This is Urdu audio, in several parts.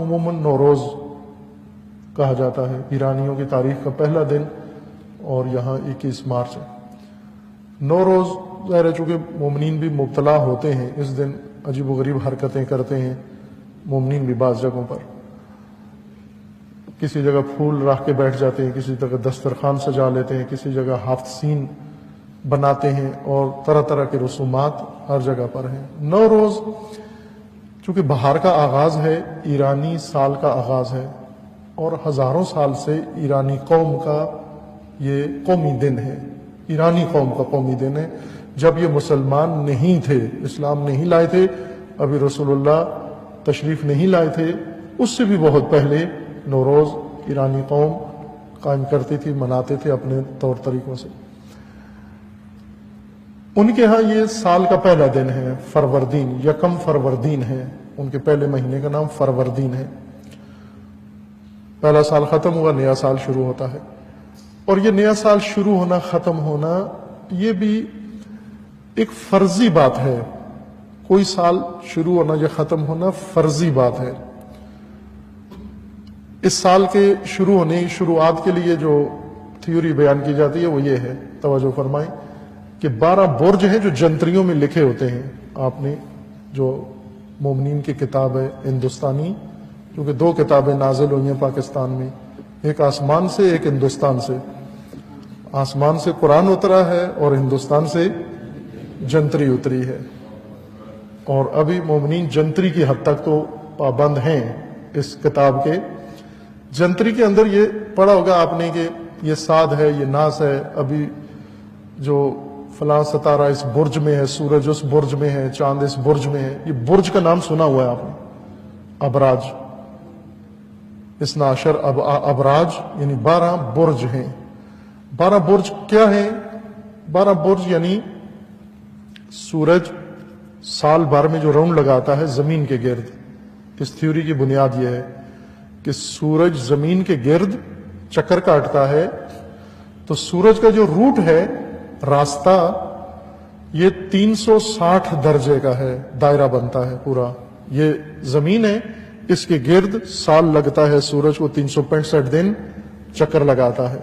عموماً نوروز کہا جاتا ہے، ایرانیوں کی تاریخ کا پہلا دن، اور یہاں 21 مارچ ہے۔ نوروز ظاہر ہے چونکہ مومنین بھی مبتلا ہوتے ہیں، اس دن عجیب و غریب حرکتیں کرتے ہیں مومنین بھی بعض جگہوں پر، کسی جگہ پھول رکھ کے بیٹھ جاتے ہیں، کسی جگہ دسترخوان سجا لیتے ہیں، کسی جگہ ہفت سین بناتے ہیں، اور طرح طرح کے رسومات ہر جگہ پر ہیں۔ نوروز چونکہ بہار کا آغاز ہے، ایرانی سال کا آغاز ہے، اور ہزاروں سال سے ایرانی قوم کا یہ قومی دن ہے، ایرانی قوم کا قومی دن ہے۔ جب یہ مسلمان نہیں تھے، اسلام نہیں لائے تھے، ابھی رسول اللہ تشریف نہیں لائے تھے، اس سے بھی بہت پہلے نوروز ایرانی قوم قائم کرتی تھی، مناتے تھے اپنے طور طریقوں سے۔ ان کے ہاں یہ سال کا پہلا دن ہے، فروردین، یکم فروردین ہے، ان کے پہلے مہینے کا نام فروردین ہے۔ پہلا سال ختم ہوا، نیا سال شروع ہوتا ہے، اور یہ نیا سال شروع ہونا ختم ہونا یہ بھی ایک فرضی بات ہے، کوئی سال شروع ہونا یا ختم ہونا فرضی بات ہے۔ اس سال کے شروع ہونے شروعات کے لیے جو تھیوری بیان کی جاتی ہے وہ یہ ہے، توجہ فرمائیں، کہ 12 برج ہیں جو جنتریوں میں لکھے ہوتے ہیں۔ آپ نے جو مومنین کی کتاب ہے ہندوستانی، کیونکہ 2 کتابیں نازل ہوئی ہیں پاکستان میں، ایک آسمان سے ایک ہندوستان سے، آسمان سے قرآن اترا ہے اور ہندوستان سے جنتری اتری ہے، اور ابھی مومنین جنتری کی حد تک تو پابند ہیں اس کتاب کے۔ جنتری کے اندر یہ پڑھا ہوگا آپ نے کہ یہ صاد ہے، یہ ناس ہے، ابھی جو فلاں ستارہ اس برج میں ہے، سورج اس برج میں ہے، چاند اس برج میں ہے۔ یہ برج کا نام سنا ہوا ہے آپ نے، ابراج، 12 ابراج یعنی 12 برج ہیں۔ 12 برج کیا ہیں؟ 12 برج یعنی سورج سال بھر میں جو راؤنڈ لگاتا ہے زمین کے گرد۔ اس تھیوری کی بنیاد یہ ہے کہ سورج زمین کے گرد چکر کاٹتا ہے، تو سورج کا جو روٹ ہے، راستہ، یہ 360 درجے کا ہے، دائرہ بنتا ہے پورا۔ یہ زمین ہے، اس کے گرد سال لگتا ہے، سورج کو 365 دن چکر لگاتا ہے۔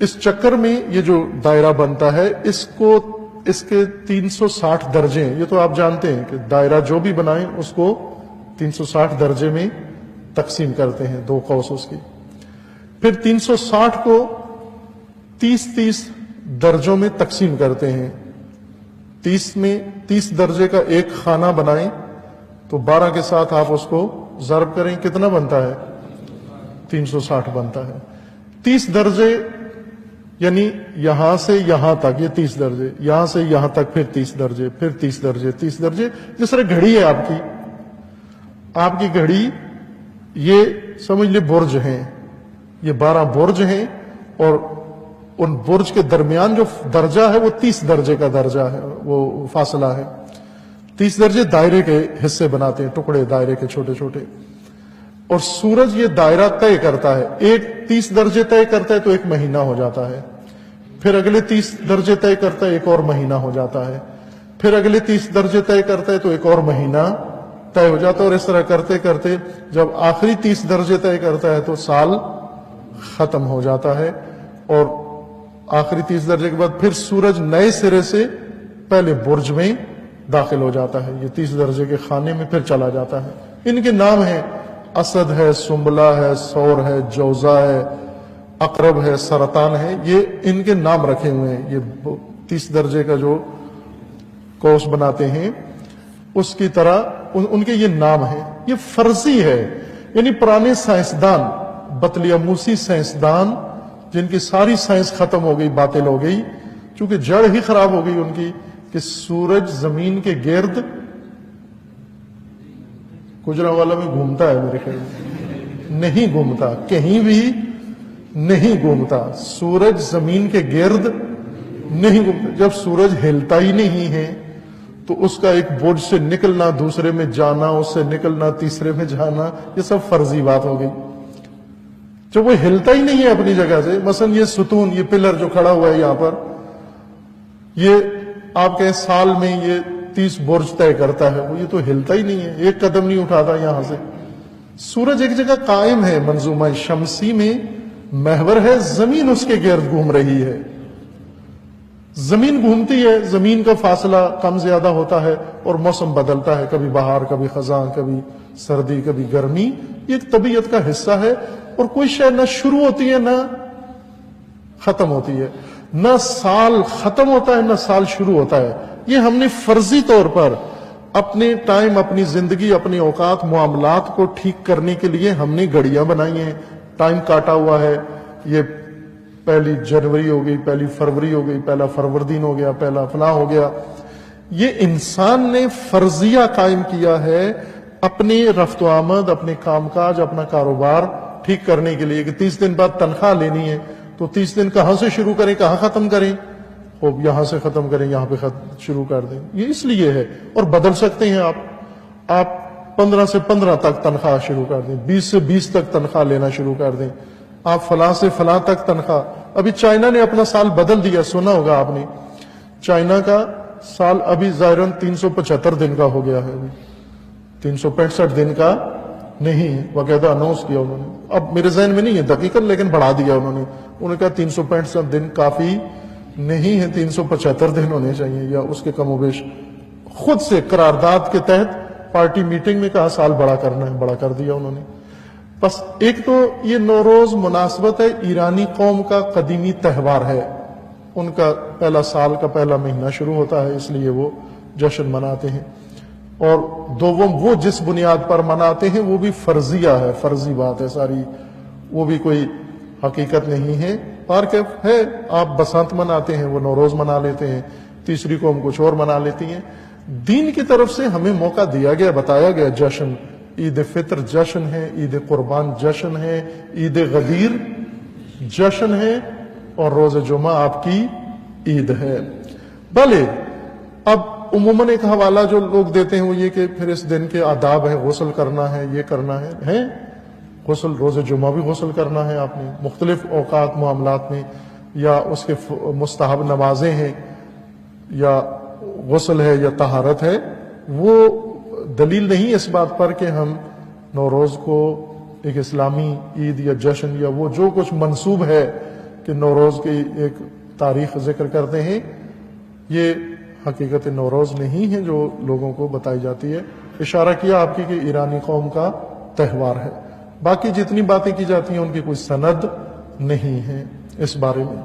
اس چکر میں یہ جو دائرہ بنتا ہے، اس کے 360 درجے ہیں۔ یہ تو آپ جانتے ہیں کہ دائرہ جو بھی بنائیں اس کو 360 درجے میں تقسیم کرتے ہیں، 2 قوس اس کی۔ پھر 360 کو 30 درجوں میں تقسیم کرتے ہیں۔ 30 درجے کا ایک خانہ بنائیں تو 12 کے ساتھ آپ اس کو ضرب کریں، کتنا بنتا ہے؟ 360 بنتا ہے۔ 30 درجے یعنی یہاں سے یہاں تک، یہ 30 درجے، یہاں سے یہاں تک پھر 30 درجے، پھر 30 درجے، 30 درجے۔ جس طرح گھڑی ہے آپ کی گھڑی، یہ سمجھ لے برج ہیں، یہ 12 برج ہیں، اور ان برج کے درمیان جو درجہ ہے وہ 30 درجے کا درجہ ہے، وہ فاصلہ ہے۔ 30 درجے دائرے کے حصے بناتے ہیں، ٹکڑے دائرے کے چھوٹے چھوٹے، اور سورج یہ دائرہ طے کرتا ہے۔ ایک 30 درجے طے کرتا ہے تو ایک مہینہ ہو جاتا ہے، پھر اگلے 30 درجے طے کرتا ہے، ایک اور مہینہ ہو جاتا ہے، پھر اگلے 30 درجے طے کرتا ہے تو ایک اور مہینہ طے ہو جاتا ہے، اور اس طرح کرتے کرتے جب آخری 30 درجے طے کرتا ہے تو سال ختم ہو جاتا ہے، اور آخری 30 درجے کے بعد پھر سورج نئے سرے سے پہلے برج میں داخل ہو جاتا ہے، یہ 30 درجے کے خانے میں پھر چلا جاتا ہے۔ ان کے نام ہیں، اسد ہے، سنبلہ ہے، ثور ہے، جوزا ہے، عقرب ہے، سرطان ہے، یہ ان کے نام رکھے ہوئے ہیں۔ یہ 30 درجے کا جو کوس بناتے ہیں اس کی طرح ان کے یہ نام ہیں۔ یہ فرضی ہے، یعنی پرانے سائنسدان، بطلیموسی سائنسدان، جن کی ساری سائنس ختم ہو گئی، باطل ہو گئی، چونکہ جڑ ہی خراب ہو گئی ان کی، کہ سورج زمین کے گرد گجرانوالہ میں گھومتا ہے، میرے خیال میں نہیں گھومتا، کہیں بھی نہیں گھومتا، سورج زمین کے گرد نہیں گھومتا۔ جب سورج ہلتا ہی نہیں ہے تو اس کا ایک برج سے نکلنا، دوسرے میں جانا، اس سے نکلنا، تیسرے میں جانا، یہ سب فرضی بات ہو گئی۔ جب وہ ہلتا ہی نہیں ہے اپنی جگہ سے، مثلا یہ ستون، یہ پلر جو کھڑا ہوا ہے یہاں پر، یہ آپ کہیں سال میں یہ 30 برج طے کرتا ہے، وہ یہ تو ہلتا ہی نہیں ہے، ایک قدم نہیں اٹھاتا یہاں سے۔ سورج ایک جگہ قائم ہے، منظومہ شمسی میں محور ہے، زمین اس کے گرد گھوم رہی ہے۔ زمین گھومتی ہے، زمین کا فاصلہ کم زیادہ ہوتا ہے اور موسم بدلتا ہے، کبھی بہار، کبھی خزاں، کبھی سردی، کبھی گرمی۔ یہ ایک طبیعت کا حصہ ہے، اور کوئی شے نہ شروع ہوتی ہے نہ ختم ہوتی ہے، نہ سال ختم ہوتا ہے نہ سال شروع ہوتا ہے۔ یہ ہم نے فرضی طور پر اپنے ٹائم، اپنی زندگی، اپنے اوقات، معاملات کو ٹھیک کرنے کے لیے ہم نے گھڑیاں بنائی ہیں، ٹائم کاٹا ہوا ہے۔ یہ 1 جنوری ہو گئی، 1 فروری ہو گئی، 1 فروردین ہو گیا، 1 فلاں ہو گیا۔ یہ انسان نے فرضیہ قائم کیا ہے اپنی رفت و آمد، اپنے کام کاج، اپنا کاروبار ٹھیک کرنے کے لیے کہ 30 دن بعد تنخواہ لینی ہے، تو 30 دن کہاں سے شروع کریں، کہاں ختم کریں؟ خوب یہاں سے ختم کریں، یہاں پہ شروع کر دیں۔ یہ اس لیے ہے، اور بدل سکتے ہیں آپ 15 سے 15 تک تنخواہ شروع کر دیں، 20 سے 20 تک تنخواہ لینا شروع کر دیں، آپ فلاں سے فلاں تک تنخواہ۔ ابھی چائنا نے اپنا سال بدل دیا، سنا ہوگا آپ نے، چائنا کا سال ابھی ظاہراً 375 دن کا ہو گیا ہے، 365 دن کا نہیں، باقاعدہ اناؤنس کیا انہوں نے۔ اب میرے ذہن میں نہیں ہے دقیقاً، لیکن بڑھا دیا انہوں نے کہا 365 دن کافی نہیں ہے، 375 دن ہونے چاہیے یا اس کے کم و بیش۔ خود سے قرارداد کے تحت پارٹی میٹنگ میں کہا سال بڑا کرنا ہے، بڑا کر دیا انہوں نے۔ بس ایک تو یہ نوروز مناسبت ہے، ایرانی قوم کا قدیمی تہوار ہے، ان کا پہلا سال کا پہلا مہینہ شروع ہوتا ہے، اس لیے وہ جشن مناتے ہیں۔ اور دوم وہ جس بنیاد پر مناتے ہیں وہ بھی فرضیہ ہے، فرضی بات ہے ساری، وہ بھی کوئی حقیقت نہیں ہے۔ پارکف ہے، آپ بسنت مناتے ہیں، وہ نوروز منا لیتے ہیں، تیسری قوم کچھ اور منا لیتی ہیں۔ دین کی طرف سے ہمیں موقع دیا گیا، بتایا گیا جشن، عید فطر جشن ہے، عید قربان جشن ہے، عید غدیر جشن ہے، اور روز جمعہ آپ کی عید ہے۔ بھلے اب عموماً ایک حوالہ جو لوگ دیتے ہیں وہ یہ کہ پھر اس دن کے آداب ہے، غسل کرنا ہے، یہ کرنا ہے غسل، روز جمعہ بھی غسل کرنا ہے آپ نے، مختلف اوقات معاملات میں، یا اس کے مستحب نمازیں ہیں، یا غسل ہے یا طہارت ہے، وہ دلیل نہیں اس بات پر کہ ہم نوروز کو ایک اسلامی عید یا جشن یا وہ جو کچھ منسوب ہے کہ نوروز کی ایک تاریخ ذکر کرتے ہیں، یہ حقیقت نوروز نہیں ہے جو لوگوں کو بتائی جاتی ہے۔ اشارہ کیا آپ کی کہ ایرانی قوم کا تہوار ہے، باقی جتنی باتیں کی جاتی ہیں ان کی کوئی سند نہیں ہے اس بارے میں۔